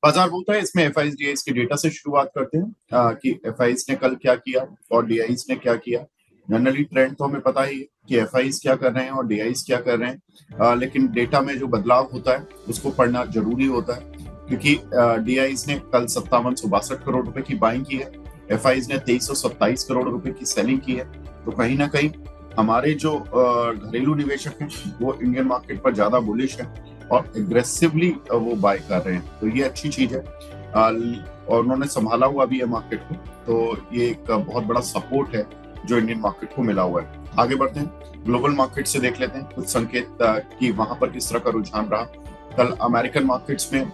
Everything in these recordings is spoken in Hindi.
बाजार बोलता है, इसमें एफआईज डीआईज के डेटा से शुरुआत करते हैं कि एफआईज ने कल क्या किया और डीआईज ने क्या किया। जनरली ट्रेंड तो हमें पता ही है कि एफआईज क्या कर रहे हैं और डीआईज क्या कर रहे हैं, लेकिन डेटा में जो बदलाव होता है उसको पढ़ना जरूरी होता है, क्योंकि डीआईज ने कल 5762 करोड़ रुपए की बाइंग की है, एफआईज ने 2327 करोड़ रुपए की सेलिंग की है। तो कहीं ना कहीं हमारे जो घरेलू निवेशक हैं वो इंडियन मार्केट पर ज्यादा बुलिश है और एग्रेसिवली वो बाय कर रहे हैं, तो ये अच्छी चीज है। और उन्होंने संभाला हुआ भी है मार्केट को, तो ये एक बहुत बड़ा सपोर्ट है जो इंडियन मार्केट को मिला हुआ है। आगे बढ़ते हैं, ग्लोबल मार्केट से देख लेते हैं कुछ संकेत कि वहां पर किस तरह का रुझान रहा। कल अमेरिकन मार्केट्स में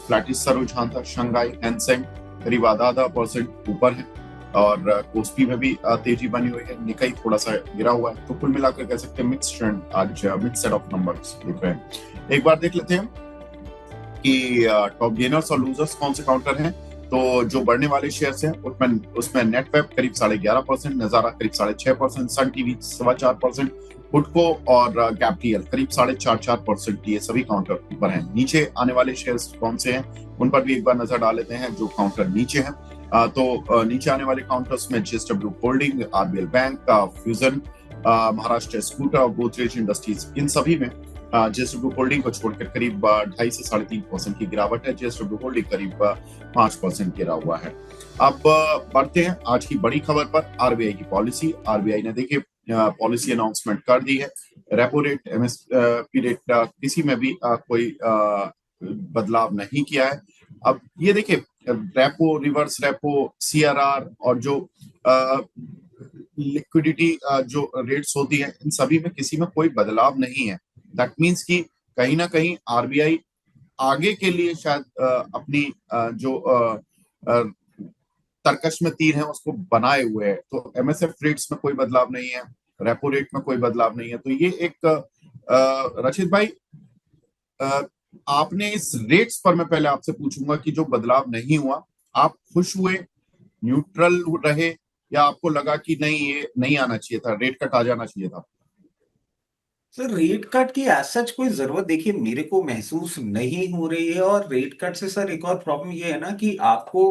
फ्लैटिश सा रुझान था। शंघाई हैंसेंग करीब आधा % ऊपर है और कोस्पी में भी तेजी बनी हुई है। निकाई थोड़ा सा गिरा हुआ है। तो कुल मिलाकर कह सकते हैं मिक्स ट्रेंड, आज मिक्स सेट ऑफ नंबर्स दिख रहे हैं। एक बार देख लेते हैं कि टॉप गेनर्स और लूजर्स कौन से काउंटर हैं। तो जो बढ़ने वाले शेयर्स हैं उसमें नेटवेब करीब 11.5%, नजारा करीब 6.5%, सन टीवी 4.25%, हुडको और गैप्टियल करीब 4.44%। ये सभी काउंटर ऊपर हैं। नीचे आने वाले शेयर्स कौन से हैं उन पर भी एक बार नजर डाल लेते हैं जो काउंटर नीचे हैं। तो नीचे आने वाले काउंटर्स में JSW holding, RBL bank, Fusion, Maharashtra scooter, Godrej industries, इन सभी में जेएसडब्ल्यू होल्डिंग को छोड़कर करीब 2.5 से 3.5% की गिरावट है। जेएसडब्ल्यू होल्डिंग करीब 5% गिरा हुआ है। अब बढ़ते हैं आज की बड़ी खबर पर, आरबीआई की पॉलिसी। आरबीआई ने देखिए पॉलिसी अनाउंसमेंट कर दी है। रेपो रेट, एमएसपी रेट किसी में भी कोई बदलाव नहीं किया है। अब ये देखिए रेपो, रिवर्स रेपो, सीआरआर और जो लिक्विडिटी जो रेट्स होती है, इन सभी में किसी में कोई बदलाव नहीं है। दैट मीन्स कि कहीं ना कहीं आरबीआई आगे के लिए शायद अपनी जो तरकश में तीर है उसको बनाए हुए है। तो एमएसएफ रेट्स में कोई बदलाव नहीं है, रेपो रेट में कोई बदलाव नहीं है। तो ये एक रचित भाई, आपने इस रेट्स पर, मैं पहले आपसे पूछूंगा कि जो बदलाव नहीं हुआ, आप खुश हुए, न्यूट्रल रहे, या आपको लगा कि नहीं ये नहीं आना चाहिए था, रेट कट आ जाना चाहिए था? सर, रेट कट की एज सच कोई जरूरत देखिए मेरे को महसूस नहीं हो रही है। और रेट कट से सर एक और प्रॉब्लम ये है ना कि आपको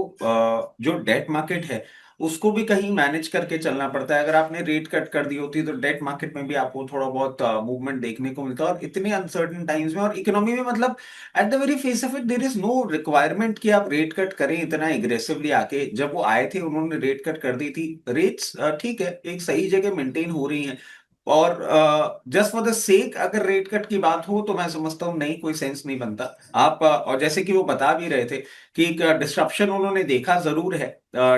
जो डेट मार्केट है उसको भी कहीं मैनेज करके चलना पड़ता है। अगर आपने रेट कट कर दी होती तो डेट मार्केट में भी आपको थोड़ा बहुत मूवमेंट देखने को मिलता है। और इतने अनसर्टेन टाइम्स में और इकोनॉमी में मतलब at the very face of it there is no requirement कि आप रेट कट करें इतना एग्रेसिवली। आके जब वो आए थे उन्होंने रेट कट कर दी थी। रेट्स ठीक है, एक सही जगह मेंटेन हो रही हैं। और जस्ट फॉर द सेक अगर रेट कट की बात हो तो मैं समझता हूँ नहीं, कोई सेंस नहीं बनता। आप और जैसे कि वो बता भी रहे थे कि एक डिस्ट्रप्शन उन्होंने देखा जरूर है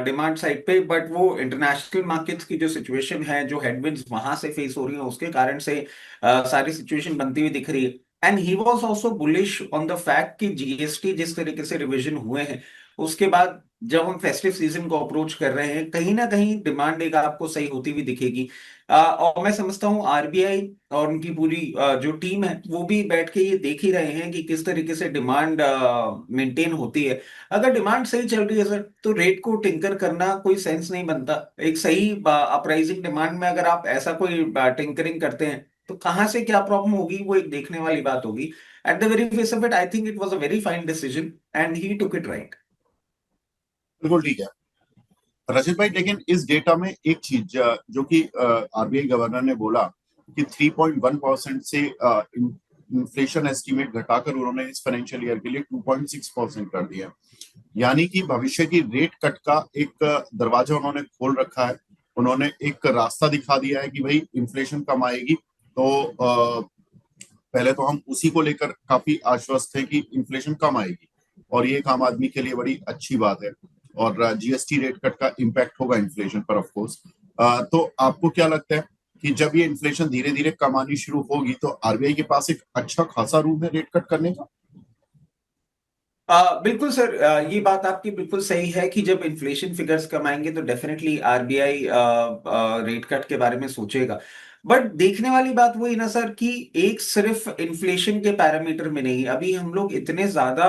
डिमांड साइड पे, बट वो इंटरनेशनल मार्केट्स की जो सिचुएशन है, जो हेडविंड्स वहां से फेस हो रही है उसके कारण से सारी सिचुएशन बनती हुई दिख रही है। And he was also bullish on the fact कि जीएसटी जिस तरीके से रिविजन हुए हैं उसके बाद जब हम फेस्टिव सीजन को अप्रोच कर रहे हैं कहीं ना कहीं डिमांड एक आपको सही होती हुई दिखेगी। और मैं समझता हूँ आरबीआई और उनकी पूरी जो टीम है वो भी बैठ के ये देख ही रहे हैं कि किस तरीके से डिमांड मेंटेन होती है। अगर डिमांड सही चल रही है सर तो रेट को टिंकर करना कोई सेंस नहीं बनता। एक सही अपराइजिंग डिमांड में अगर आप ऐसा कोई टिंकरिंग करते हैं तो कहाँ से क्या प्रॉब्लम होगी वो एक देखने वाली बात होगी। Eight the very face of it I think it was a very fine decision and he took it right. बिल्कुल ठीक है रजत भाई, लेकिन इस डेटा में एक चीज जो कि आरबीआई गवर्नर ने बोला कि 3.1% से इन्फ्लेशन एस्टीमेट घटाकर उन्होंने इस फाइनेंशियल ईयर के लिए 2.6% कर दिया। यानी कि भविष्य की रेट कट का एक दरवाजा उन्होंने खोल रखा है। उन्होंने एक रास्ता दिखा दिया है कि भाई इन्फ्लेशन कम आएगी, तो पहले तो हम उसी को लेकर काफी आश्वस्त थे कि इन्फ्लेशन कम आएगी, और ये एक आम आदमी के लिए बड़ी अच्छी बात है। और जीएसटी रेट कट का इम्पैक्ट होगा इन्फ्लेशन पर ऑफ कोर्स। तो आपको क्या लगता है कि जब ये इन्फ्लेशन धीरे धीरे कम आनी शुरू होगी तो आरबीआई के पास एक अच्छा खासा रूम है रेट कट करने का? बिल्कुल सर, ये बात आपकी बिल्कुल सही है कि जब इन्फ्लेशन फिगर्स कम आएंगे तो डेफिनेटली आरबीआई रेट कट के बारे में सोचेगा। बट देखने वाली बात वही ना सर कि एक सिर्फ इन्फ्लेशन के पैरामीटर में नहीं, अभी हम लोग इतने ज्यादा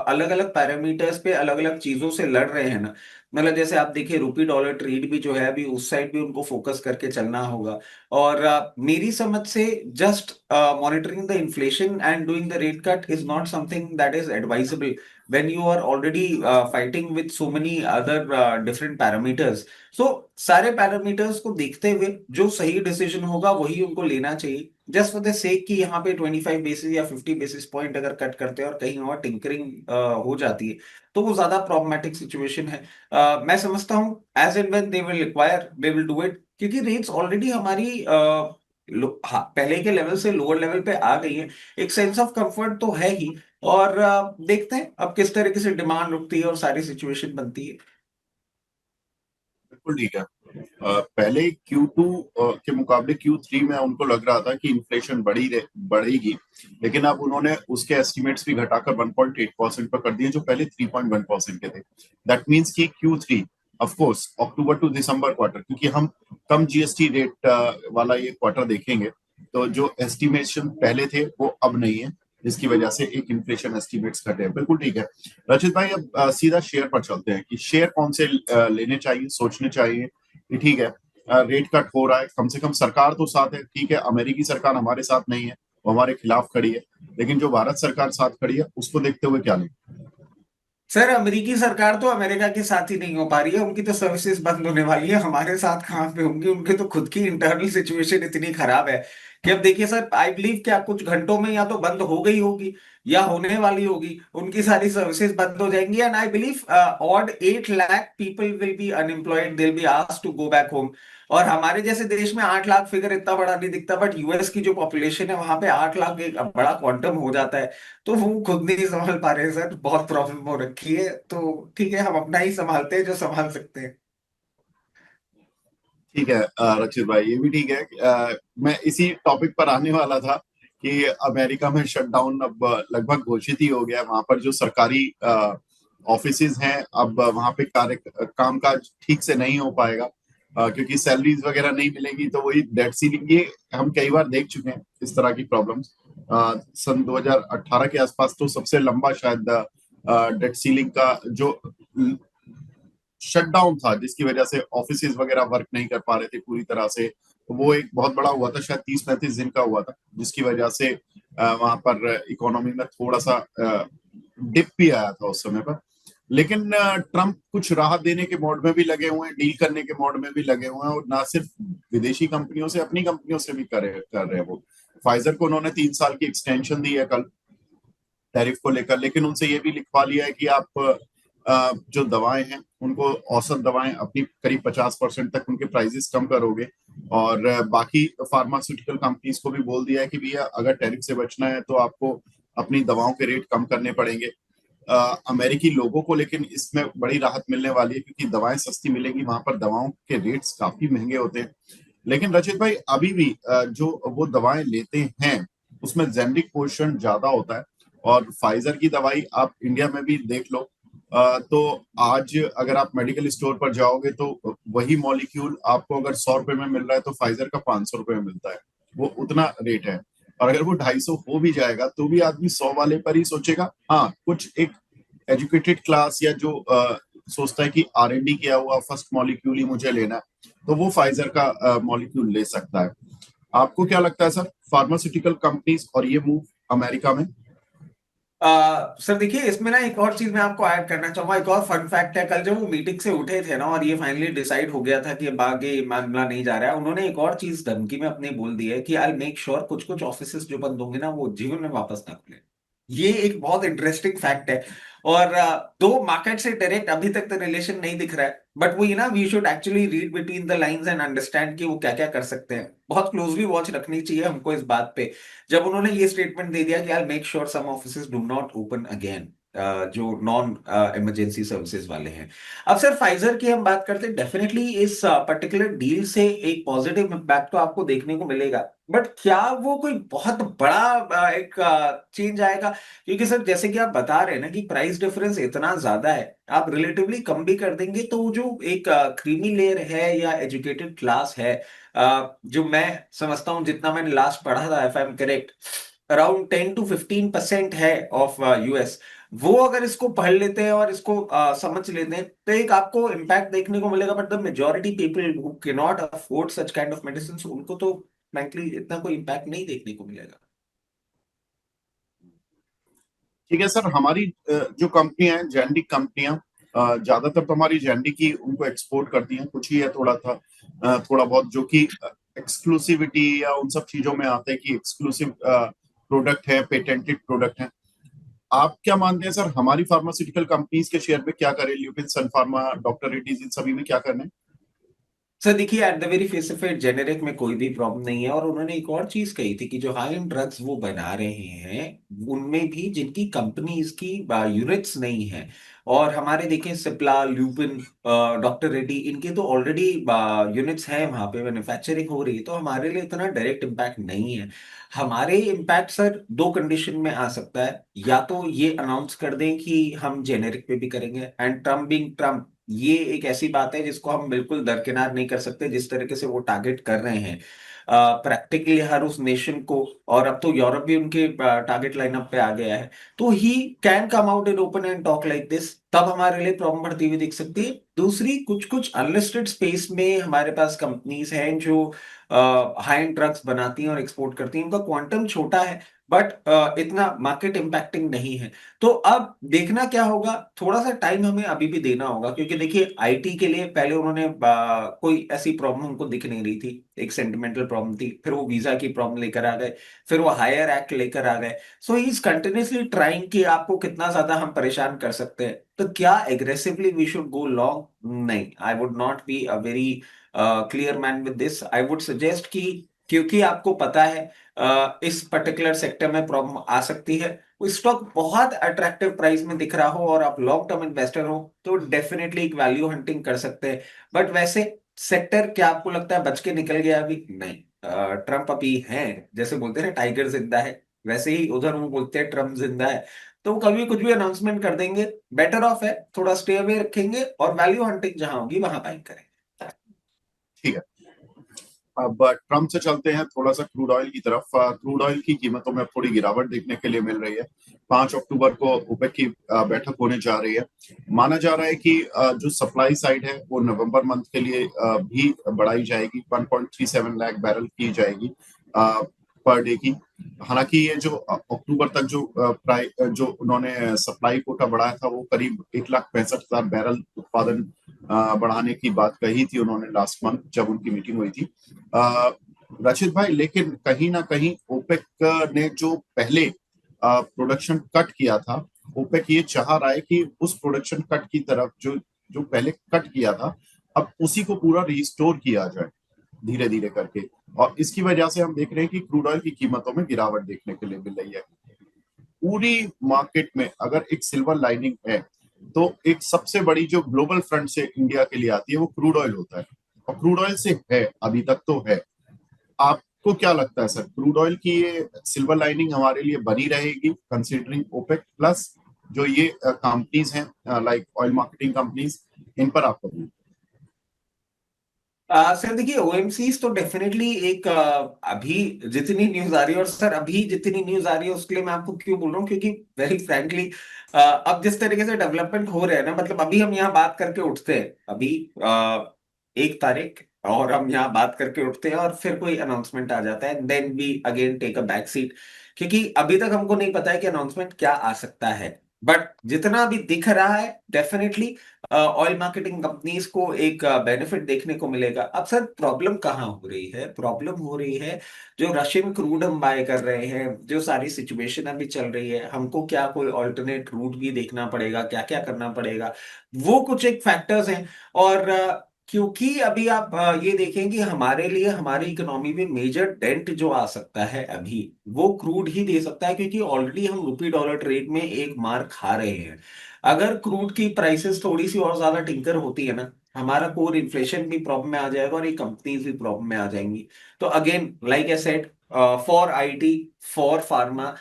अलग अलग पैरामीटर्स पे अलग अलग चीजों से लड़ रहे हैं ना। मतलब जैसे आप देखिए रुपी डॉलर ट्रेड भी जो है अभी उस साइड भी उनको फोकस करके चलना होगा। और मेरी समझ से just monitoring the inflation and doing the rate cut is not something that is advisable. when you are already fighting with so many other different parameters. So सारे पैरामीटर्स को देखते हुए जो सही डिसीजन होगा वही उनको लेना चाहिए, जस्ट फॉर द सेक कि यहाँ पे 25 बेसिस या 50 बेसिस पॉइंट अगर कट करते हैं और कहीं और टिंकरिंग हो जाती है तो वो ज्यादा प्रॉब्लमेटिक सिचुएशन है। मैं समझता हूँ as and when they will require they will do it, क्योंकि रेट्स ऑलरेडी हमारी हाँ, पहले के लेवल से लोअर लेवल पे आ गई है। एक सेंस ऑफ कंफर्ट तो है ही। और देखते हैं अब किस तरीके से डिमांड उठती है और सारी सिचुएशन बनती है। बिल्कुल ठीक है। पहले Q2 के मुकाबले Q3 में उनको लग रहा था कि इन्फ्लेशन बढ़ेगी, लेकिन अब उन्होंने उसके एस्टिमेट्स भी घटाकर 1.8% पर कर दिए, जो पहले 3.1% के थे। दैट मीन्स कि Q3, of course October to December quarter, क्योंकि हम कम जीएसटी रेट वाला ये क्वार्टर देखेंगे, तो जो एस्टिमेशन पहले थे वो अब नहीं है, जिसकी वजह से एक इन्फ्लेशन एस्टिमेट्स घटे हैं। बिल्कुल ठीक है। रचित भाई, अब सीधा शेयर पर चलते हैं कि शेयर कौन से लेने चाहिए, सोचने चाहिए कि ठीक है रेट कट हो रहा है, कम से कम सरकार तो साथ है। ठीक है, अमेरिकी सरकार हमारे साथ नहीं है, वो हमारे खिलाफ खड़ी है, लेकिन जो भारत सरकार साथ खड़ी है उसको देखते हुए क्या नहीं। सर अमेरिकी सरकार तो अमेरिका के साथ ही नहीं हो पा रही है, उनकी तो सर्विसेज बंद होने वाली है, हमारे साथ कहाँ पे होंगी? उनके तो खुद की इंटरनल सिचुएशन इतनी खराब है कि अब देखिए सर, आई बिलीव क्या कुछ घंटों में या तो बंद हो गई होगी या होने वाली होगी, उनकी सारी सर्विसेज बंद हो जाएंगी। And I believe odd 8 lakh people will be unemployed, they will be asked to go back home. और हमारे जैसे देश में 8 लाख फिगर इतना बड़ा नहीं दिखता, बट यूएस की जो पॉपुलेशन है वहां पे 8 लाख एक बड़ा क्वांटम हो जाता है। तो वो खुद नहीं संभाल पा रहे सर, बहुत प्रॉब्लम हो रखी है। तो ठीक है, हम अपना ही संभालते हैं जो संभाल सकते हैं। ठीक है रचित भाई, ये भी ठीक है। मैं इसी टॉपिक पर आने वाला था कि अमेरिका में शटडाउन अब लगभग घोषित ही हो गया है। वहां पर जो सरकारी ऑफिसेज हैं, अब वहां पे कामकाज ठीक से नहीं हो पाएगा, क्योंकि सैलरीज वगैरह नहीं मिलेगी, तो वही डेट सीलिंग, ये हम कई बार देख चुके हैं इस तरह की प्रॉब्लम्स। सन 2018 के आसपास तो सबसे लंबा शायद डेट सीलिंग का जो शटडाउन था, जिसकी वजह से ऑफिसेज वगैरह वर्क नहीं कर पा रहे थे पूरी तरह से, तो वो एक बहुत बड़ा हुआ था, शायद 30-35 दिन का हुआ था, जिसकी वजह से वहां पर इकोनॉमी में थोड़ा सा डिप भी आया था उस समय पर। लेकिन ट्रम्प कुछ राहत देने के मोड में भी लगे हुए हैं, डील करने के मोड में भी लगे हुए हैं, और ना सिर्फ विदेशी कंपनियों से, अपनी कंपनियों से भी कर रहे हैं वो। फाइजर को उन्होंने 3 साल की एक्सटेंशन दी है कल, टैरिफ को लेकर, लेकिन उनसे ये भी लिखवा लिया है कि आप जो दवाएं हैं उनको, औसत दवाएं अपनी करीब 50% तक उनके प्राइसेस कम करोगे। और बाकी फार्मास्यूटिकल कंपनीज को भी बोल दिया है कि भैया अगर टैरिफ से बचना है तो आपको अपनी दवाओं के रेट कम करने पड़ेंगे। अमेरिकी लोगों को लेकिन इसमें बड़ी राहत मिलने वाली है, क्योंकि दवाएं सस्ती मिलेंगी, वहां पर दवाओं के रेट्स काफी महंगे होते हैं। लेकिन रचित भाई, अभी भी जो वो दवाएं लेते हैं उसमें जेनरिक पोर्शन ज्यादा होता है। और फाइजर की दवाई आप इंडिया में भी देख लो, तो आज अगर आप मेडिकल स्टोर पर जाओगे तो वही मॉलिक्यूल आपको अगर 100 रुपए में मिल रहा है, तो फाइजर का 500 रुपए में मिलता है। वो उतना रेट है। और अगर वो 250 हो भी जाएगा तो भी आदमी 100 वाले पर ही सोचेगा। हाँ, कुछ एक एजुकेटेड क्लास या जो सोचता है कि R&D किया हुआ फर्स्ट मॉलिक्यूल ही मुझे लेना है, तो वो फाइजर का मॉलिक्यूल ले सकता है। आपको क्या लगता है सर, फार्मास्यूटिकल कंपनीज और ये मूव अमेरिका में? सर देखिए, इसमें ना एक और चीज मैं आपको ऐड करना चाहूंगा। एक और फन फैक्ट है, कल जब वो मीटिंग से उठे थे ना और ये फाइनली डिसाइड हो गया था कि अब आगे मामला नहीं जा रहा है, उन्होंने एक और चीज धमकी में अपने बोल दी है कि आई मेक श्योर कुछ कुछ ऑफिसेस जो बंद होंगे ना वो जीवन में वापस ना खुले। ये एक बहुत इंटरेस्टिंग फैक्ट है। और दो मार्केट से डायरेक्ट अभी तक तो रिलेशन नहीं दिख रहा है, बट वो ये ना, we should actually read between the lines and understand कि वो क्या क्या कर सकते हैं। बहुत क्लोजली वॉच रखनी चाहिए हमको इस बात पे। जब उन्होंने ये स्टेटमेंट दे दिया कि I make sure some offices do not open again, जो नॉन इमरजेंसी सर्विसेज वाले हैं। अब सर फाइजर की हम बात करते हैं, डेफिनेटली इस पर्टिकुलर डील से एक पॉजिटिव इम्पैक्ट तो आपको देखने को मिलेगा, बट क्या वो कोई बहुत बड़ा एक चेंज आएगा? क्योंकि सर जैसे कि आप बता रहे हैं ना कि प्राइस डिफरेंस इतना ज्यादा है, आप रिलेटिवली कम भी कर देंगे तो वो जो एक क्रीमी लेयर है या एजुकेटेड क्लास है, जो मैं समझता हूं, जितना मैंने लास्ट पढ़ा था, if I am correct, around 10 to 15% है ऑफ यूएस। वो अगर इसको पढ़ लेते हैं और इसको समझ लेते हैं तो एक आपको इम्पैक्ट देखने को मिलेगा। But the majority people who can not afford such kind of medicine, उनको तो फ्रैंकली इतना कोई इम्पैक्ट नहीं देखने को मिलेगा। ठीक है सर, हमारी जो कंपनियां हैं, जेनेरिक कंपनियां, ज्यादातर तो हमारी जेनेरिक की उनको एक्सपोर्ट करती हैं। कुछ ही है थोड़ा था, थोड़ा बहुत जो कि एक्सक्लूसिविटी या उन सब चीजों में आते हैं कि एक्सक्लूसिव प्रोडक्ट है, पेटेंटेड प्रोडक्ट है। आप क्या मानते हैं सर, हमारी फार्मास्यूटिकल कंपनीज के शेयर में क्या करें? ल्यूपिन, सन फार्मा, डॉक्टर रेड्डीज, इन सभी में क्या करना है? सर देखिए, eight the very face of it generic में कोई भी प्रॉब्लम नहीं है। और उन्होंने एक और चीज कही थी कि जो हाई एंड ड्रग्स वो बना रहे हैं उनमें भी जिनकी कंपनीज की यूनिट्स नहीं है, और हमारे देखें सिप्ला, ल्यूपिन, डॉक्टर रेड्डी, इनके तो ऑलरेडी यूनिट्स हैं, वहां पे मैन्युफैक्चरिंग हो रही है, तो हमारे लिए इतना डायरेक्ट इम्पैक्ट नहीं है। हमारे इम्पैक्ट सर दो कंडीशन में आ सकता है। या तो ये अनाउंस कर दें कि हम जेनेरिक पे भी करेंगे, एंड ट्रम्प बिंग ट्रम्प, ये एक ऐसी बात है जिसको हम बिल्कुल दरकिनार नहीं कर सकते। जिस तरीके से वो टारगेट कर रहे हैं प्रैक्टिकली हर उस नेशन को, और अब तो यूरोप भी उनके टारगेट लाइनअप पे आ गया है, तो he can come out in open and talk like this, तब हमारे लिए प्रॉब्लम बढ़ती हुई दिख सकती है। दूसरी, कुछ कुछ अनलिस्टेड स्पेस में हमारे पास कंपनीज हैं जो हाई एंड ड्रग्स बनाती हैं और एक्सपोर्ट करती हैं, उनका क्वांटम छोटा है, बट इतना मार्केट इम्पैक्टिंग नहीं है। तो अब देखना क्या होगा, थोड़ा सा टाइम हमें अभी भी देना होगा, क्योंकि देखिए आईटी के लिए पहले उन्होंने कोई ऐसी प्रॉब्लम उनको दिख नहीं रही थी, एक सेंटिमेंटल प्रॉब्लम थी, फिर वो वीजा की प्रॉब्लम लेकर आ गए, फिर वो हायर एक्ट लेकर आ गए। सो ही इज कंटिन्यूसली ट्राइंग कि आपको कितना ज्यादा हम परेशान कर सकते हैं। तो क्या aggressively we should go long? नहीं, I would not be a very clear man with this. I would suggest कि क्योंकि आपको पता है इस पर्टिकुलर सेक्टर में प्रॉब्लम आ सकती है, वो स्टॉक बहुत अट्रैक्टिव प्राइस में दिख रहा हो और आप लॉन्ग टर्म इन्वेस्टर हो, तो डेफिनेटली एक वैल्यू हंटिंग कर सकते हैं। बट वैसे सेक्टर क्या आपको लगता है बच के निकल गया? अभी नहीं। ट्रम्प अभी है, जैसे बोलते हैं ना टाइगर जिंदा है, वैसे ही उधर वो बोलते हैं ट्रम्प जिंदा है। तो वो कभी कुछ भी अनाउंसमेंट कर देंगे। बेटर ऑफ है थोड़ा स्टे अवे रखेंगे, और वैल्यू हंटिंग जहां होगी वहां बाइंग करेंगे। ठीक है। अब ट्रम्प से चलते हैं थोड़ा सा क्रूड ऑयल की तरफ। क्रूड ऑयल की कीमतों में थोड़ी गिरावट देखने के लिए मिल रही है। 5 अक्टूबर को ओपेक की बैठक होने जा रही है। माना जा रहा है कि जो सप्लाई साइड है वो नवंबर मंथ के लिए भी बढ़ाई जाएगी, 1.37 लाख बैरल की जाएगी पर डे की। हालांकि ये जो अक्टूबर तक जो जो उन्होंने सप्लाई कोटा बढ़ाया था वो करीब 1,65,000 बैरल उत्पादन बढ़ाने की बात कही थी उन्होंने लास्ट मंथ जब उनकी मीटिंग हुई थी। अ, रचित भाई, लेकिन कहीं ना कहीं ओपेक ने जो पहले प्रोडक्शन कट किया था, ओपेक ये चाह रहा है कि उस प्रोडक्शन कट की तरफ जो जो पहले कट किया था, अब उसी को पूरा रिस्टोर किया जाए धीरे धीरे करके। और इसकी वजह से हम देख रहे हैं कि क्रूड ऑयल की कीमतों में गिरावट देखने के लिए मिल रही है। पूरी मार्केट में अगर एक सिल्वर लाइनिंग है, तो एक सबसे बड़ी जो ग्लोबल फ्रंट से इंडिया के लिए आती है वो क्रूड ऑयल होता है। और क्रूड ऑयल से है, अभी तक तो है। आपको क्या लगता है सर, क्रूड ऑयल की ये सिल्वर लाइनिंग हमारे लिए बनी रहेगी कंसीडरिंग ओपेक प्लस जो ये कंपनीज हैं लाइक ऑयल मार्केटिंग कंपनीज, इन पर आपका व्यू? सर देखिए, ओएमसीज तो डेफिनेटली एक अभी जितनी न्यूज आ रही है, और सर अभी जितनी न्यूज आ रही है उसके लिए मैं आपको क्यों बोल रहा हूँ, क्योंकि वेरी फ्रैंकली अब जिस तरीके से डेवलपमेंट हो रहे हैं ना, मतलब अभी हम यहाँ बात करके उठते हैं, अभी 1 तारीख, और हम यहाँ बात करके उठते हैं और फिर कोई अनाउंसमेंट आ जाता है, then we again take a back seat, क्योंकि अभी तक हमको नहीं पता है कि अनाउंसमेंट क्या आ सकता है। बट जितना अभी दिख रहा है, डेफिनेटली ऑयल मार्केटिंग कंपनीज को एक बेनिफिट देखने को मिलेगा। अब सर प्रॉब्लम कहाँ हो रही है? प्रॉब्लम हो रही है जो रशियन क्रूड हम बाय कर रहे हैं, जो सारी सिचुएशन अभी चल रही है, हमको क्या कोई ऑल्टरनेट रूट भी देखना पड़ेगा, क्या क्या करना पड़ेगा, वो कुछ एक फैक्टर्स हैं। और क्योंकि अभी आप ये देखें कि हमारे लिए हमारी इकोनॉमी में मेजर डेंट जो आ सकता है अभी, वो क्रूड ही दे सकता है, क्योंकि ऑलरेडी हम रुपी डॉलर ट्रेड में एक मार खा रहे हैं। अगर क्रूड की प्राइसेस थोड़ी सी और ज्यादा टिंकर होती है ना, हमारा कोर इन्फ्लेशन भी प्रॉब्लम में आ जाएगा और ये कंपनीज भी प्रॉब्लम में आ जाएंगी। तो again like I said, for IT, for pharma,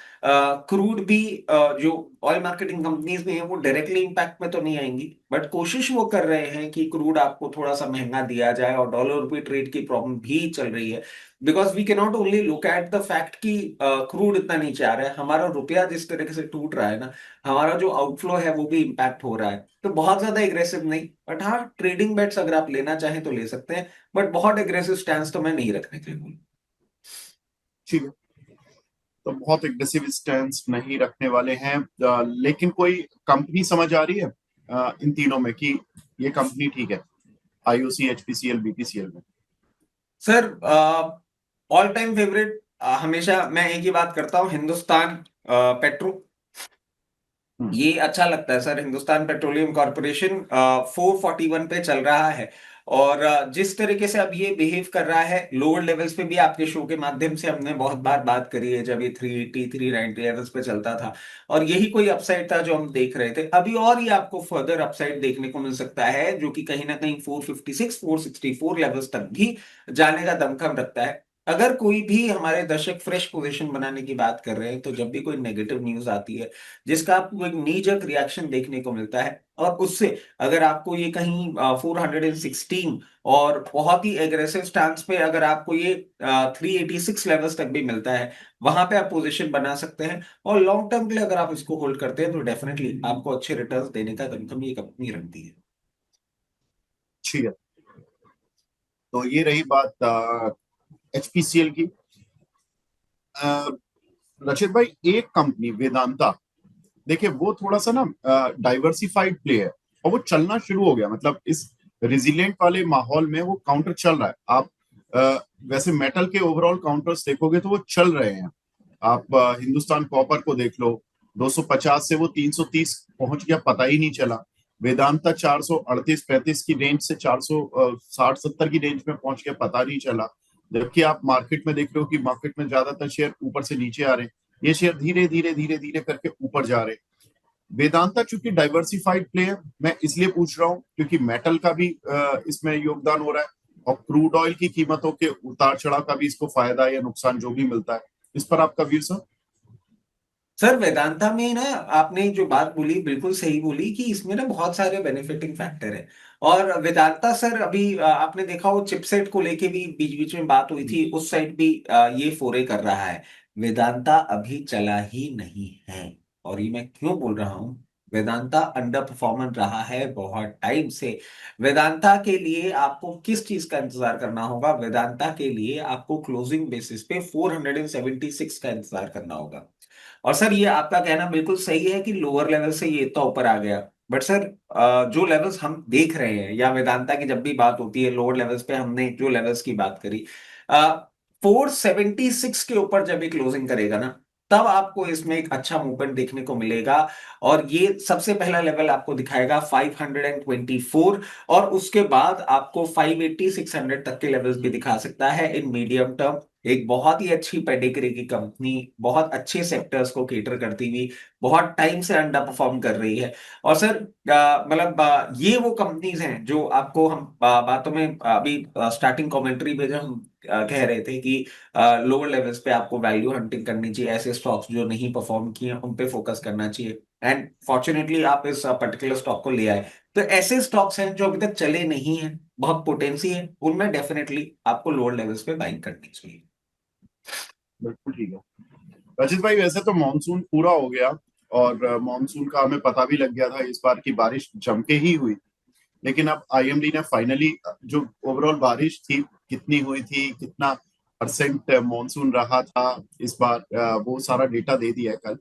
crude भी जो ऑयल मार्केटिंग कंपनीज में है वो डायरेक्टली इंपैक्ट में तो नहीं आएंगी, बट कोशिश वो कर रहे हैं कि क्रूड आपको थोड़ा सा महंगा दिया जाए, और डॉलर रुपये ट्रेड की प्रॉब्लम भी चल रही है। Because we can not only look at the fact कि क्रूड इतना नीचे आ रहा है, हमारा रुपया जिस तरीके से टूट रहा है ना, हमारा जो आउटफ्लो है वो भी इम्पैक्ट हो रहा है। तो बहुत ज्यादा एग्रेसिव नहीं, बट हाँ ट्रेडिंग बेट्स अगर आप लेना चाहें तो ले सकते हैं, बट बहुत एग्रेसिव स्टैंस तो मैं नहीं रखने के लिए बोलूँ। ठीक है। तो बहुत एग्रेसिव स्टैंस नहीं रखने वाले हैं। लेकिन कोई कंपनी समझ आ रही है इन तीनों में कि ये कंपनी ठीक है, आईओसी, एचपीसीएल, बीपीसीएल में? सर ऑल टाइम फेवरेट हमेशा मैं एक ही बात करता हूँ, हिंदुस्तान पेट्रो। हम्म। ये अच्छा लगता है सर। हिंदुस्तान पेट्रोलियम कॉर्पोरेशन 441 पे चल रहा है। और जिस तरीके से अब ये बिहेव कर रहा है, लोअर लेवल्स पे भी आपके शो के माध्यम से हमने बहुत बार बात करी है, जब ये 380 390 लेवल्स पे चलता था और यही कोई अपसाइड था जो हम देख रहे थे। अभी और ये आपको फर्दर अपसाइड देखने को मिल सकता है, जो कि कहीं ना कहीं 456 464 लेवल्स तक भी जाने का दमखम रखता है। अगर कोई भी हमारे दर्शक फ्रेश पोजीशन बनाने की बात कर रहे हैं, तो जब भी कोई नेगेटिव न्यूज आती है जिसका आपको एक नी जर्क रिएक्शन देखने को मिलता है, और उससे अगर आपको ये कहीं 416 और बहुत ही एग्रेसिव स्टांस पे अगर आपको ये 386 लेवल्स तक भी मिलता है, वहां पे आप पोजीशन बना सकते हैं। और लॉन्ग टर्म के लिए अगर आप इसको होल्ड करते हैं, तो डेफिनेटली आपको अच्छे रिटर्न्स देने का दमखम ये कंपनी रखती है। ठीक है, तो ये रही बात एचपीसीएल की। अ, रचित भाई, एक कंपनी वेदांता, देखिए वो थोड़ा सा ना डाइवर्सिफाइड प्ले है, और वो चलना शुरू हो गया। मतलब इस रिजिलेंट वाले माहौल में वो काउंटर चल रहा है। आप वैसे मेटल के ओवरऑल काउंटर्स देखोगे तो वो चल रहे हैं। आप हिंदुस्तान कॉपर को देख लो, 250 से वो 330 पहुंच गया, पता ही नहीं चला। वेदांता 438-35 की रेंज से 460-70 की रेंज में पहुंच गया, पता नहीं चला। जबकि आप मार्केट में देख रहे हो कि मार्केट में ज्यादातर शेयर ऊपर से नीचे आ रहे हैं, ये शेयर धीरे धीरे धीरे धीरे करके ऊपर जा रहे हैं। वेदांता चूंकि डाइवर्सिफाइड प्ले है, मैं इसलिए पूछ रहा हूँ क्योंकि मेटल का भी इसमें योगदान हो रहा है, और क्रूड ऑयल की कीमतों के उतार चढ़ाव का भी इसको फायदा या नुकसान जो भी मिलता है। इस पर आपका व्यू सर? सर वेदांता में ना, आपने जो बात बोली बिल्कुल सही बोली कि इसमें ना बहुत सारे बेनिफिटिंग फैक्टर है। और वेदांता सर अभी आपने देखा हो चिपसेट को लेके भी बीच बीच में बात हुई थी, उस साइड भी ये फोरे कर रहा है। वेदांता अभी चला ही नहीं है। और ये मैं क्यों बोल रहा हूँ, वेदांता अंडर परफॉर्मर रहा है बहुत टाइम से। वेदांता के लिए आपको किस चीज का इंतजार करना होगा? वेदांता के लिए आपको क्लोजिंग बेसिस पे 476 का इंतजार करना होगा। और सर ये आपका कहना बिल्कुल सही है कि लोअर लेवल से ये इतना ऊपर आ गया। बट सर जो लेवल्स हम देख रहे हैं, या वेदांता की जब भी बात होती है लोअर लेवल्स पे, हमने जो लेवल्स की बात करी, 476 के ऊपर जब ये क्लोजिंग करेगा ना, तब आपको इसमें एक अच्छा मूवमेंट देखने को मिलेगा। और ये सबसे पहला लेवल आपको दिखाएगा 524, और उसके बाद आपको 580 600 तक के लेवल्स भी दिखा सकता है इन मीडियम टर्म। एक बहुत ही अच्छी पेडिग्री की कंपनी, बहुत अच्छे सेक्टर्स को केटर करती हुई, बहुत टाइम से अंडर परफॉर्म कर रही है। और सर मतलब ये वो कंपनीज हैं जो आपको हम बातों में अभी स्टार्टिंग कमेंट्री में जब हम कह रहे थे कि लोअर लेवल्स पे आपको वैल्यू हंटिंग करनी चाहिए, ऐसे स्टॉक्स जो नहीं परफॉर्म किए उन पे फोकस करना चाहिए। एंड फॉर्चुनेटली आप इस पर्टिकुलर स्टॉक को ले आए। तो ऐसे स्टॉक्स हैं जो अभी तक चले नहीं हैं, बहुत पोटेंसी है उनमें, डेफिनेटली आपको लोअर लेवल्स पे बाइंग करनी चाहिए। बिल्कुल ठीक है। रचित भाई, वैसे तो मानसून पूरा हो गया, और मानसून का हमें पता भी लग गया था, इस बार की बारिश जम के ही हुई। लेकिन अब आईएमडी ने फाइनली जो ओवरऑल बारिश थी, कितनी हुई थी, कितना परसेंट मानसून रहा था इस बार, वो सारा डेटा दे दिया है कल,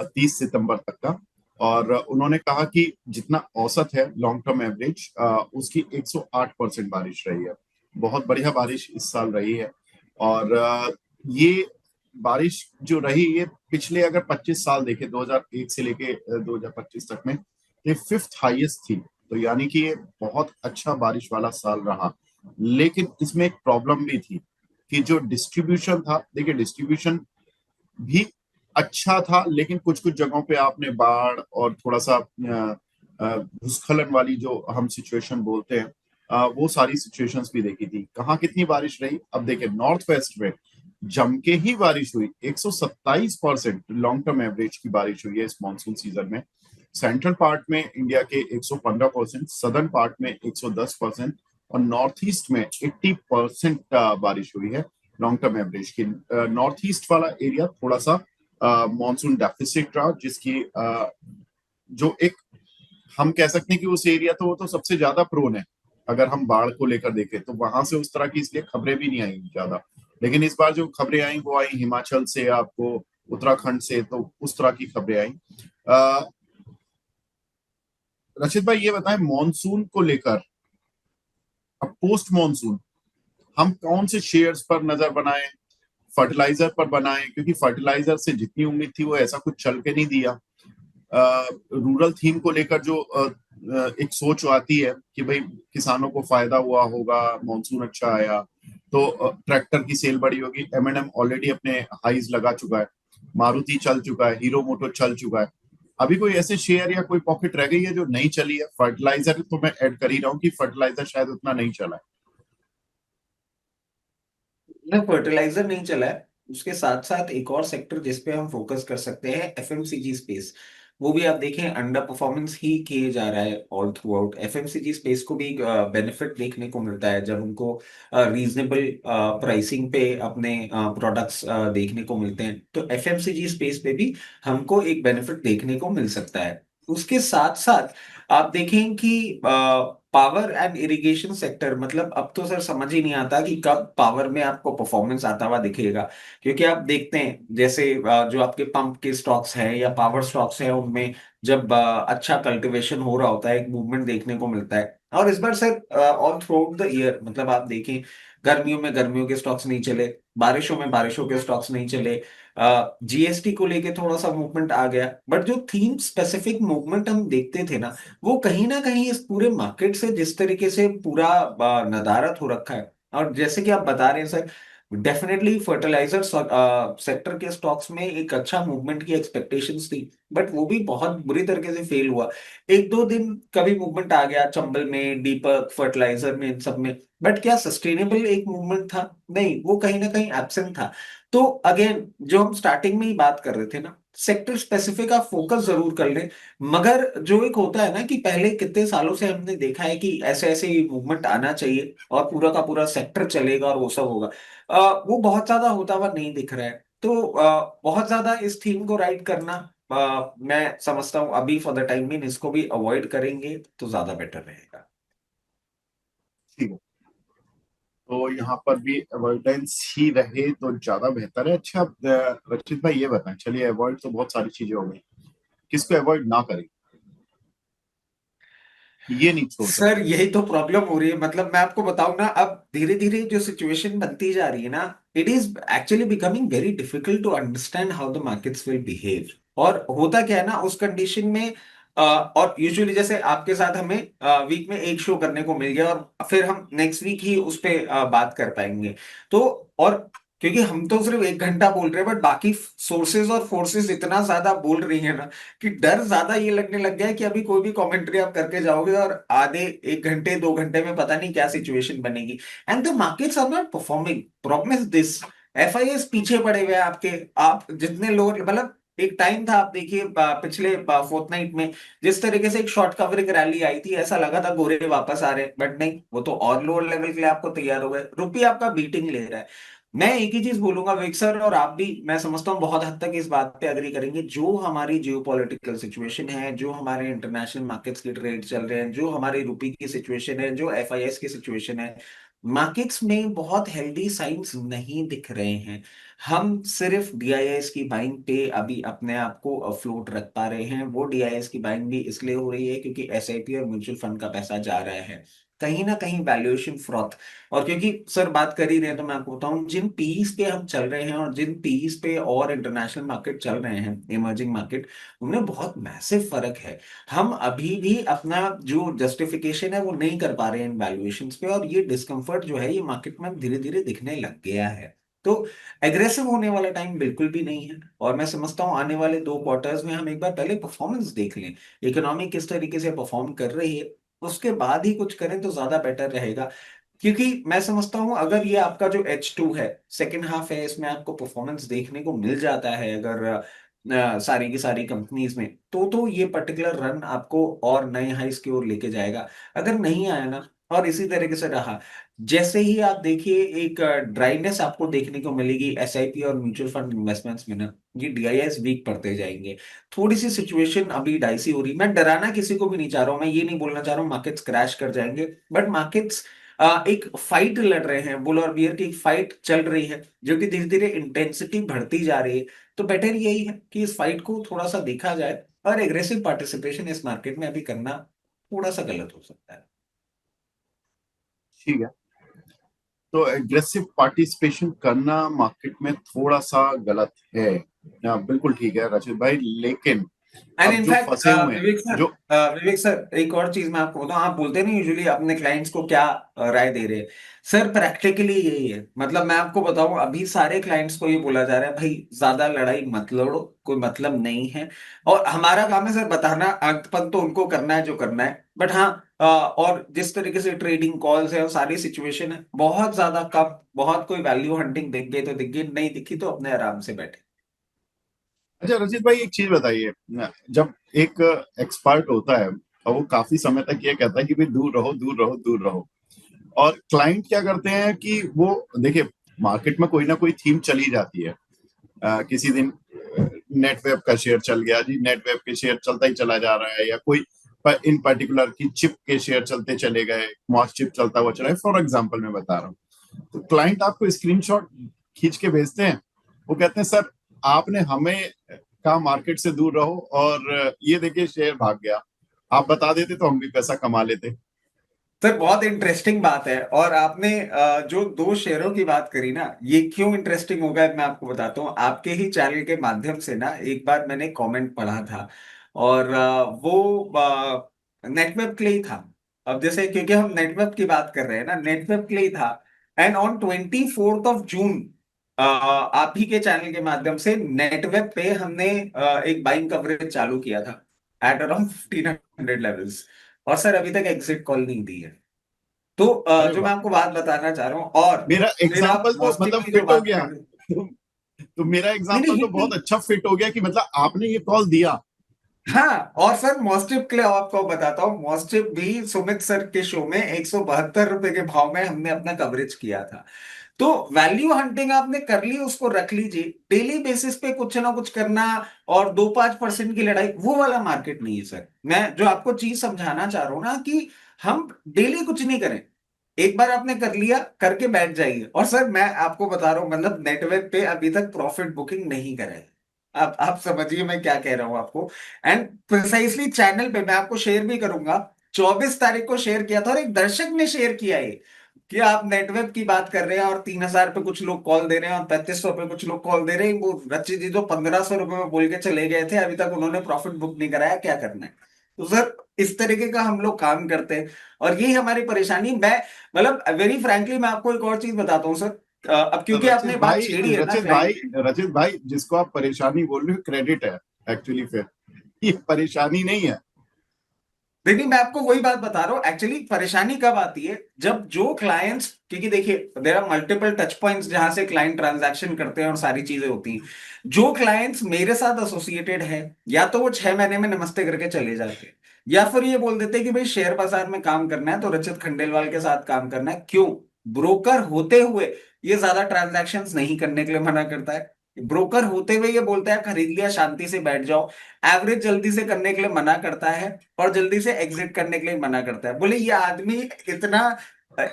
30 सितंबर तक का। और उन्होंने कहा कि जितना औसत है लॉन्ग टर्म एवरेज, उसकी 108% बारिश रही है। बहुत बढ़िया बारिश इस साल रही है। और ये बारिश जो रही, ये पिछले अगर 25 साल देखे, 2001 से लेके 2025 तक में, ये फिफ्थ हाईएस्ट थी। तो यानी कि ये बहुत अच्छा बारिश वाला साल रहा। लेकिन इसमें एक प्रॉब्लम भी थी कि जो डिस्ट्रीब्यूशन था, देखिए डिस्ट्रीब्यूशन भी अच्छा था, लेकिन कुछ कुछ जगहों पे आपने बाढ़ और थोड़ा सा भूस्खलन वाली जो हम सिचुएशन बोलते हैं, वो सारी सिचुएशंस भी देखी थी। कहाँ कितनी बारिश रही, अब देखिए नॉर्थ वेस्ट में जम के ही बारिश हुई, 127% लॉन्ग टर्म एवरेज की बारिश हुई है इस मानसून सीजन में। सेंट्रल पार्ट में इंडिया के 115%, सदर्न पार्ट में 110%, और नॉर्थ ईस्ट में 80% बारिश हुई है लॉन्ग टर्म एवरेज की। नॉर्थ ईस्ट वाला एरिया थोड़ा सा मानसून डेफिसिट रहा, जिसकी जो एक हम कह सकते हैं कि उस एरिया तो वो तो सबसे ज्यादा प्रोन है। अगर हम बाढ़ को लेकर देखें तो वहां से उस तरह की इसलिए खबरें भी नहीं आई ज्यादा। लेकिन इस बार जो खबरें आई वो आई हिमाचल से, आपको उत्तराखंड से, तो उस तरह की खबरें आई। अ, रचित भाई ये बताएं, मॉनसून को लेकर अब पोस्ट मॉनसून हम कौन से शेयर्स पर नजर बनाएं, फर्टिलाइजर पर बनाएं, क्योंकि फर्टिलाइजर से जितनी उम्मीद थी वो ऐसा कुछ चल के नहीं दिया। रूरल थीम को लेकर जो एक सोच आती है कि भाई किसानों को फायदा हुआ होगा, मॉनसून अच्छा आया तो ट्रैक्टर की सेल बढ़ी होगी। एम ऑलरेडी अपने हाईज लगा चुका है, मारुति चल चुका है, हीरो मोटो चल चुका है। अभी कोई ऐसे शेयर या कोई पॉकेट रह गई है जो नहीं चली है? फर्टिलाइजर तो मैं ऐड कर ही रहा हूँ कि फर्टिलाइजर शायद उतना नहीं चला है। ना, फर्टिलाइजर नहीं चला है। उसके साथ साथ एक और सेक्टर जिस पे हम फोकस कर सकते हैं, एफएमसीजी स्पेस। वो भी आप देखें अंडर परफॉर्मेंस ही किए जा रहा है all through out. FMCG space को भी बेनिफिट देखने को मिलता है जब उनको रीजनेबल प्राइसिंग पे अपने प्रोडक्ट्स देखने को मिलते हैं, तो एफएमसीजी स्पेस पे भी हमको एक बेनिफिट देखने को मिल सकता है। उसके साथ साथ आप देखें कि पावर एंड इरिगेशन सेक्टर, मतलब अब तो सर समझ ही नहीं आता कि कब पावर में आपको परफॉर्मेंस आता हुआ दिखेगा। क्योंकि आप देखते हैं जैसे जो आपके पंप के स्टॉक्स हैं या पावर स्टॉक्स हैं, उनमें जब अच्छा कल्टीवेशन हो रहा होता है, एक मूवमेंट देखने को मिलता है। और इस बार sir all throughout the year, मतलब आप देखें गर्मियों में गर्मियों के स्टॉक्स नहीं चले, बारिशों में बारिशों के स्टॉक्स नहीं चले। जीएसटी को लेके थोड़ा सा मूवमेंट आ गया, बट जो थीम स्पेसिफिक मूवमेंट हम देखते थे ना, वो कहीं ना कहीं इस पूरे मार्केट से जिस तरीके से पूरा नदारद हो रखा है। और जैसे कि आप बता रहे हैं सर, डेफिनेटली फर्टिलाइजर सेक्टर के स्टॉक्स में एक अच्छा मूवमेंट की एक्सपेक्टेशंस थी, बट वो भी बहुत बुरी तरीके से फेल हुआ। एक दो दिन कभी मूवमेंट आ गया चंबल में, दीपक फर्टिलाइजर में, इन सब में, बट क्या सस्टेनेबल एक मूवमेंट था? नहीं, वो कहीं ना कहीं एब्सेंट था। तो अगेन, जो हम स्टार्टिंग में ही बात कर रहे थे ना, सेक्टर स्पेसिफिक आप फोकस जरूर कर लें, मगर जो एक होता है ना कि पहले कितने सालों से हमने देखा है कि ऐसे ऐसे मूवमेंट आना चाहिए और पूरा का पूरा सेक्टर चलेगा और वो सब होगा, वो बहुत ज्यादा होता हुआ नहीं दिख रहा है। तो बहुत ज्यादा इस थीम को राइड करना, मैं समझता हूँ अभी फॉर द टाइम बीइंग इसको भी अवॉइड करेंगे तो ज्यादा बेटर रहेगा। ठीक है, तो यहाँ पर भी अवॉइडेंस ही रहे तो ज्यादा बेहतर है। अच्छा रचित भाई ये बताएं, चलिए अवॉइड तो बहुत सारी चीजें हो गई, किसको अवॉइड ना करें, ये नहीं छोड़ सर सकते? यही तो प्रॉब्लम हो रही है, मतलब मैं आपको बताऊं ना, अब धीरे धीरे जो सिचुएशन बनती जा रही है ना, it is actually becoming very difficult to understand how the markets will behave. और होता क्या है ना उस कंडीशन में, और यूजुअली जैसे आपके साथ हमें वीक में एक शो करने को मिल गया और फिर हम नेक्स्ट वीक ही उस पे बात कर पाएंगे। तो और क्योंकि हम तो सिर्फ एक घंटा बोल रहे हैं, बट बाकी सोर्सेज और फोर्सेस इतना ज्यादा बोल रही है ना कि डर ज्यादा ये लगने लग गया है कि अभी कोई भी कमेंट्री आप करके जाओगे और आधे एक घंटे दो घंटे में पता नहीं क्या सिचुएशन बनेगी। And the markets are not performing. Problem is this, FIs पीछे पड़े हुए हैं आपके। आप जितने लोग, मतलब एक टाइम था, आप देखिए पिछले फोर्टनाइट में जिस तरीके से एक शॉर्ट कवरिंग रैली आई थी, ऐसा लगा था गोरे वापस आ रहे हैं, बट नहीं, वो तो और लोअर लेवल के लिए आपको तैयार हो गए, रुपये आपका बीटिंग ले रहा है। मैं एक ही चीज बोलूंगा विक सर, और आप भी मैं समझता हूँ बहुत हद तक इस बात पे अग्री करेंगे, जो हमारी जियोपॉलिटिकल सिचुएशन है, जो हमारे इंटरनेशनल मार्केट्स के ट्रेड चल रहे हैं, जो हमारी रुपए की सिचुएशन है, जो एफआईएस की सिचुएशन है, मार्केट्स में बहुत हेल्दी साइंस नहीं दिख रहे हैं। हम सिर्फ डीआईएस की बाइंग पे अभी अपने आप को अफ्लोट रख पा रहे हैं। वो डीआईएस की बाइंग भी इसलिए हो रही है क्योंकि एसआईपी और म्यूचुअल फंड का पैसा जा रहा है। कहीं ना कहीं वैल्यूएशन फ्रॉथ। और क्योंकि सर बात कर ही रहे हैं तो मैं आपको बताऊं, जिन पीईस पे हम चल रहे हैं और जिन पीईस पे और इंटरनेशनल मार्केट चल रहे हैं, इमर्जिंग मार्केट, उनमें बहुत मैसिव फर्क है। हम अभी भी अपना जो जस्टिफिकेशन है वो नहीं कर पा रहे हैं इन वैल्यूएशंस पे, और ये डिस्कम्फर्ट जो है ये मार्केट में धीरे धीरे दिखने लग गया है। तो एग्रेसिव होने वाला टाइम बिल्कुल भी नहीं है, और मैं समझता हूँ आने वाले 2 क्वार्टर्स में हम एक बार पहले परफॉर्मेंस देख लें, इकोनॉमी किस तरीके से परफॉर्म कर रही है, उसके बाद ही कुछ करें तो ज्यादा बेटर रहेगा। क्योंकि मैं समझता हूं अगर ये आपका जो H2 है, सेकेंड हाफ है, इसमें आपको परफॉर्मेंस देखने को मिल जाता है अगर सारी की सारी कंपनीज में, तो ये पर्टिकुलर रन आपको और नए हाइस की ओर लेके जाएगा। अगर नहीं आया ना, और इसी तरीके से रहा, जैसे ही आप देखिए एक ड्राइनेस आपको देखने को मिलेगी एसआईपी और म्यूचुअल फंड इन्वेस्टमेंट्स में ना, ये डीआईएस वीक पड़ते जाएंगे। थोड़ी सी सिचुएशन अभी डाइसी हो रही, मैं डराना किसी को भी नहीं चाह रहा हूं, मैं ये नहीं बोलना चाह रहा हूँ मार्केट्स क्रैश कर जाएंगे, बट मार्केट्स एक फाइट लड़ रहे हैं, बुल और बियर की एक फाइट चल रही है जो कि धीरे धीरे इंटेंसिटी बढ़ती जा रही है। तो बेटर यही है कि इस फाइट को थोड़ा सा देखा जाए, और एग्रेसिव पार्टिसिपेशन इस मार्केट में अभी करना थोड़ा सा गलत हो सकता है। ठीक है, तो एग्रेसिव पार्टिसिपेशन करना मार्केट में थोड़ा सा गलत है। बिल्कुल ठीक है रचित भाई, लेकिन एंड अब जो इनफैक्ट फंसे हुए हैं, विवेक सर, जो विवेक सर एक और चीज मैं आपको बताऊं, आप बोलते हैं ना यूजुअली अपने क्लाइंट्स को क्या राय दे रहे हैं। सर प्रैक्टिकली यही है, मतलब मैं आपको बताऊं अभी सारे क्लाइंट्स को ये बोला जा रहा है भाई ज्यादा लड़ाई मत लड़ो, कोई मतलब नहीं है। और हमारा काम है सर बताना, अंतपन तो उनको करना है जो करना है, बट हाँ और जिस तरीके से ट्रेडिंग कॉल्स है और सारी सिचुएशन है बहुत ज्यादा कम, बहुत कोई वैल्यू हंटिंग दिख गई तो दिख गई, नहीं दिखी तो अपने आराम से बैठे। अच्छा रचित भाई एक चीज बताइए, जब एक एक्सपर्ट होता है और वो काफी समय तक ये कहता है कि भाई दूर रहो दूर रहो दूर रहो, और क्लाइंट क्या करते हैं कि वो, देखिए मार्केट में कोई ना कोई थीम चली जाती है। किसी दिन नेटवेब का शेयर चल गया जी, नेटवेब के शेयर चलता ही चला जा रहा है, या कोई इन पर्टिकुलर की चिप के शेयर चलते चले गए, मॉस चिप चलता हुआ चला है, फॉर एग्जांपल मैं बता रहा हूँ। तो क्लाइंट आपको स्क्रीनशॉट खींच के भेजते हैं, वो कहते हैं सर आपने हमें कहा मार्केट से दूर रहो, और ये देखिए शेयर भाग गया, आप बता देते तो हम भी पैसा कमा लेते। सर बहुत इंटरेस्टिंग बात है, और आपने जो दो शेयरों की बात करी ना, ये क्यों इंटरेस्टिंग होगा मैं आपको बताता हूँ। आपके ही चैनल के माध्यम से ना एक बार मैंने कमेंट पढ़ा था, और वो नेटवेब के लिए ही था। अब जैसे क्योंकि हम नेटवेब की बात कर रहे हैं ना, नेटवेब के लिए ही था। एंड ऑन 24 जून आप ही के चैनल के माध्यम से नेटवेब पे हमने एक बाइंग कवरेज चालू किया था एट अराउंड 1500 लेवल्स, और सर अभी तक एग्जिट कॉल नहीं दी है। तो अरे जो वाह, मैं आपको बात बताना चाह रहा हूँ, और मेरा फिर आप एग्जाम्पल तो मॉस्टिक मतलब की जो फिट हो बात गया। कर रहे हैं। तो मेरा नहीं नहीं एग्जाम्पल तो हिट बहुत नहीं। अच्छा फिट हो गया कि मतलब आपने ये कॉल दिया। हाँ, और सर मॉस्टिप के लिए आपको बताता हूँ, मॉस्टिप भी सुमित सर के शो में 172 रुपए के भाव में हमने अपना कवरेज किया था। तो वैल्यू हंटिंग आपने कर ली, उसको रख लीजिए, डेली बेसिस पे कुछ ना कुछ करना और 2-5% की लड़ाई, वो वाला मार्केट नहीं है सर। मैं जो आपको चीज समझाना चाह रहा हूं ना कि हम डेली कुछ नहीं करें, एक बार आपने कर लिया करके बैठ जाइए। और सर मैं आपको बता रहा हूं, मतलब नेटवर्क पे अभी तक प्रॉफिट बुकिंग नहीं करे। आप समझिए मैं क्या कह रहा हूं आपको। एंड प्रिसाइसली चैनल पे मैं आपको शेयर भी करूंगा, 24 तारीख को शेयर किया था और एक दर्शक ने शेयर किया है कि आप नेटवर्क की बात कर रहे हैं और 3,000 पे कुछ लोग कॉल दे रहे हैं और 3500 पे कुछ लोग कॉल दे रहे हैं। वो रची जी जो 1,500 रुपए में बोल के चले गए थे, अभी तक उन्होंने प्रॉफिट बुक नहीं कराया, क्या करना है। तो सर इस तरीके का हम लोग काम करते हैं, और यही हमारी परेशानी। मैं मतलब वेरी फ्रैंकली मैं आपको एक और चीज बताता हूँ सर, अब क्योंकि रचित आपने बात भाई, छेड़ी है ना रचित भाई, क्लाइंट की। रचित भाई, जिसको आप परेशानी बोल रहे हो क्रेडिट है एक्चुअली, फिर ये परेशानी नहीं है। देखिए मैं आपको वही बात बता रहा हूँ, एक्चुअली परेशानी कब आती है जब जो क्लाइंट्स, क्योंकि देखिए there are multiple touch points जहां से क्लाइंट ट्रांजैक्शन करते हैं और सारी चीजें होती हैं। जो क्लाइंट्स मेरे साथ एसोसिएटेड है, या तो वो 6 महीने में नमस्ते करके चले जाते हैं, या फिर ये बोल देते हैं कि भाई शेयर बाजार में काम करना है तो रचित खंडेलवाल के साथ काम करना है। क्यों? ब्रोकर होते हुए ये ज्यादा ट्रांजैक्शंस नहीं करने के लिए मना करता है। ब्रोकर होते हुए ये बोलता है खरीद लिया शांति से बैठ जाओ। एवरेज जल्दी से करने के लिए मना करता है, और जल्दी से एग्जिट करने के लिए मना करता है। बोले ये आदमी इतना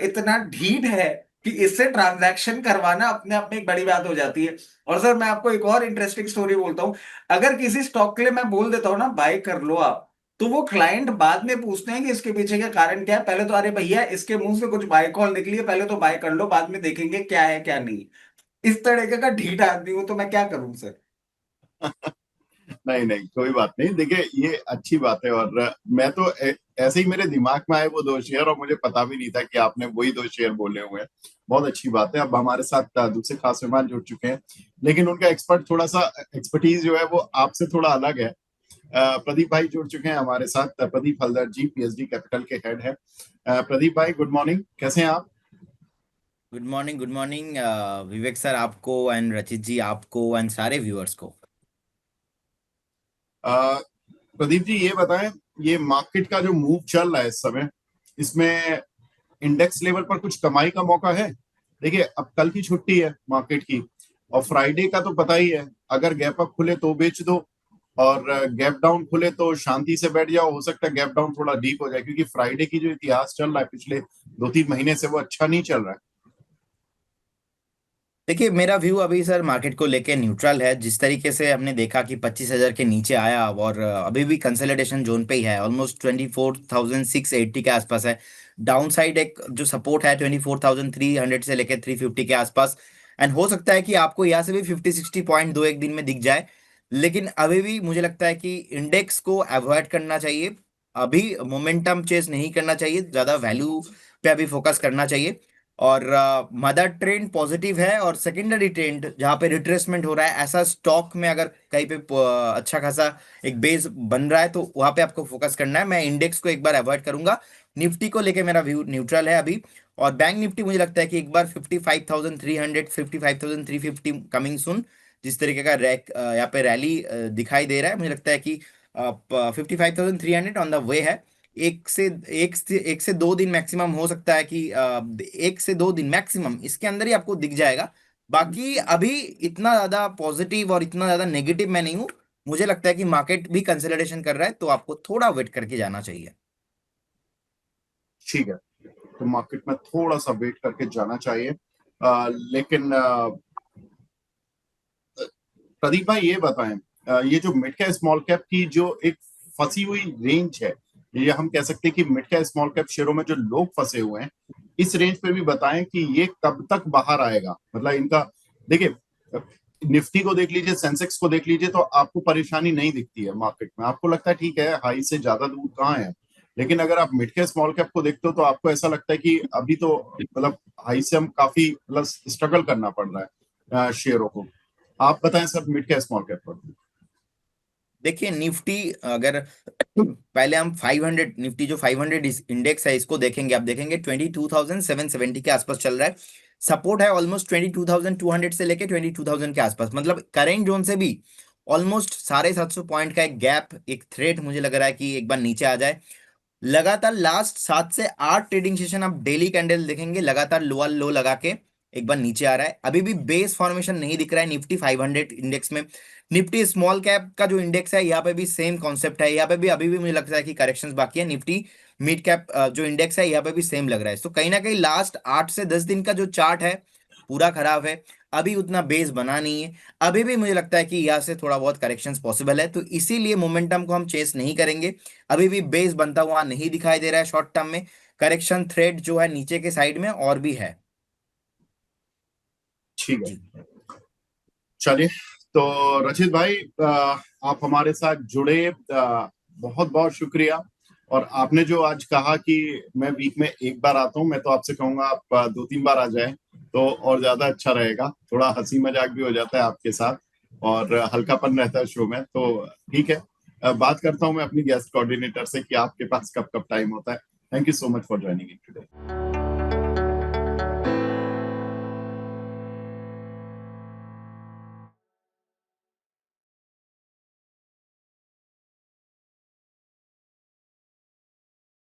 इतना ढीठ है कि इससे ट्रांजैक्शन करवाना अपने आप में एक बड़ी बात हो जाती है। और सर मैं आपको एक और इंटरेस्टिंग स्टोरी बोलता हूं, अगर किसी स्टॉक के लिए मैं बोल देता हूं ना बाय कर लो आप, तो वो क्लाइंट बाद में पूछते हैं कि इसके पीछे का कारण क्या है। पहले तो अरे भैया इसके मुंह से कुछ बाय कॉल निकली है, पहले तो बाय कर लो, बाद में देखेंगे क्या है क्या नहीं। इस तरीके का ढीठ आदमी हूं, तो मैं क्या करूं सर। नहीं नहीं, कोई बात नहीं, देखिए ये अच्छी बात है, और मैं तो ऐसे ही मेरे दिमाग में आए वो दो शेयर, और मुझे पता भी नहीं था कि आपने वही दो शेयर बोले हुए हैं। बहुत अच्छी बात है। अब हमारे साथ दूसरे खास मेहमान जुड़ चुके हैं, लेकिन उनका एक्सपर्ट थोड़ा सा एक्सपर्टीज जो है वो आपसे थोड़ा अलग है। प्रदीप भाई जुड़ चुके हैं हमारे साथ, प्रदीप हल्दर जी पीएसडी कैपिटल के हेड है। प्रदीप भाई गुड मॉर्निंग, कैसे हैं आप? गुड मॉर्निंग, गुड मॉर्निंग विवेक सर आपको एंड रचित जी आपको एंड सारे व्यूअर्स को। अ, प्रदीप जी ये बताएं, ये मार्केट का जो मूव चल रहा है इस समय, इसमें इंडेक्स लेवल पर कुछ कमाई का मौका है? देखिए अब कल की छुट्टी है मार्केट की, और फ्राइडे का तो पता ही है, अगर गैप अप खुले तो बेच दो, और गैप डाउन खुले तो शांति से बैठ जाओ, हो सकता है गैप डाउन थोड़ा डीप हो जाए, क्योंकि फ्राइडे की जो इतिहास चल रहा है पिछले 2-3 महीने से वो अच्छा नहीं चल रहा है। देखिए, मेरा व्यू अभी सर मार्केट को लेके न्यूट्रल है। जिस तरीके से हमने देखा कि 25,000 के नीचे आया और अभी भी कंसोलिडेशन जोन पे ही है, ऑलमोस्ट 24,680 के आसपास है। डाउन साइड एक जो सपोर्ट है 24,300 से लेके 350 के आसपास। एंड हो सकता है कि आपको यहाँ से भी 50-60 पॉइंट दो एक दिन में दिख जाए। लेकिन अभी भी मुझे लगता है कि इंडेक्स को अवॉइड करना चाहिए। अभी मोमेंटम चेस नहीं करना चाहिए, ज्यादा वैल्यू पे अभी फोकस करना चाहिए। और मदर ट्रेंड पॉजिटिव है और सेकेंडरी ट्रेंड जहां पे रिट्रेसमेंट हो रहा है, ऐसा स्टॉक में अगर कहीं पे अच्छा खासा एक बेस बन रहा है तो वहां पे आपको फोकस करना है। मैं इंडेक्स को एक बार अवॉइड करूंगा। निफ्टी को लेके मेरा व्यू न्यूट्रल है अभी। और बैंक निफ्टी मुझे लगता है कि एक बार 55,300 55,350 कमिंग सुन। जिस तरीके का रैक यहाँ पे रैली दिखाई दे रहा है, मुझे लगता है कि 55,300 ऑन द वे है। एक से दो दिन मैक्सिमम हो सकता है कि 1 से 2 दिन मैक्सिमम इसके अंदर ही आपको दिख जाएगा। बाकी अभी इतना ज्यादा पॉजिटिव और इतना ज्यादा नेगेटिव मैं नहीं हूं। मुझे लगता है कि मार्केट भी कंसोलिडेशन कर रहा है, तो आपको थोड़ा वेट करके जाना चाहिए। ठीक है, तो मार्केट में थोड़ा सा वेट करके जाना चाहिए। लेकिन प्रदीप भाई ये बताएं, ये जो मिड कैप स्मॉल कैप की जो एक फंसी हुई रेंज है, ये हम कह सकते हैं कि मिड कैप स्मॉल कैप शेयरों में जो लोग फंसे हुए हैं, इस रेंज पे भी बताएं कि ये कब तक बाहर आएगा। मतलब इनका देखिए, निफ्टी को देख लीजिए, सेंसेक्स को देख लीजिए, तो आपको परेशानी नहीं दिखती है मार्केट में। आपको लगता है ठीक है, हाई से ज्यादा दूर कहाँ है। लेकिन अगर आप मिड कैप स्मॉल कैप को देखते हो तो आपको ऐसा लगता है कि अभी तो मतलब हाई से हम काफी मतलब स्ट्रगल करना पड़ रहा है शेयरों को। आप बताएं sir, mid cap small cap पर। देखिए, निफ्टी अगर पहले हम 500 निफ्टी जो 500 इंडेक्स है इसको देखेंगे, आप देखेंगे 22,770 के आसपास चल रहा है। सपोर्ट है ऑलमोस्ट 22,200 से लेके 22,000 के आसपास, मतलब करेंट जोन से भी ऑलमोस्ट 750 पॉइंट का एक गैप, एक थ्रेट मुझे लग रहा है कि एक बार नीचे आ जाए। लगातार लास्ट 7 से 8 ट्रेडिंग सेशन आप डेली कैंडल देखेंगे, लगातार लोअर लो लगा के एक बार नीचे आ रहा है। अभी भी बेस फॉर्मेशन नहीं दिख रहा है निफ्टी 500 इंडेक्स में। निफ्टी स्मॉल कैप का जो इंडेक्स है यहाँ पे भी सेम कॉन्सेप्ट है, यहाँ पे भी अभी भी मुझे लगता है कि करेक्शंस बाकी है। निफ्टी मिड कैप जो इंडेक्स है यहाँ पे भी सेम लग रहा है। तो कहीं ना कहीं लास्ट 8 से 10 दिन का जो चार्ट है पूरा खराब है। अभी उतना बेस बना नहीं है। अभी भी मुझे लगता है कि यहाँ से थोड़ा बहुत करेक्शंस पॉसिबल है, तो इसीलिए मोमेंटम को हम चेस नहीं करेंगे। अभी भी बेस बनता हुआ नहीं दिखाई दे रहा है शॉर्ट टर्म में। करेक्शन थ्रेड जो है नीचे के साइड में और भी है। ठीक जी। है, चलिए। तो रचित भाई, आप हमारे साथ जुड़े, बहुत बहुत शुक्रिया। और आपने जो आज कहा कि मैं वीक में एक बार आता हूँ, मैं तो आपसे कहूंगा आप 2-3 बार आ जाएं तो और ज्यादा अच्छा रहेगा। थोड़ा हंसी मजाक भी हो जाता है आपके साथ और हल्कापन रहता है शो में, तो ठीक है। बात करता हूँ मैं अपनी गेस्ट कोऑर्डिनेटर से कि आपके पास कब कब टाइम होता है। Thank you so much for joining in today.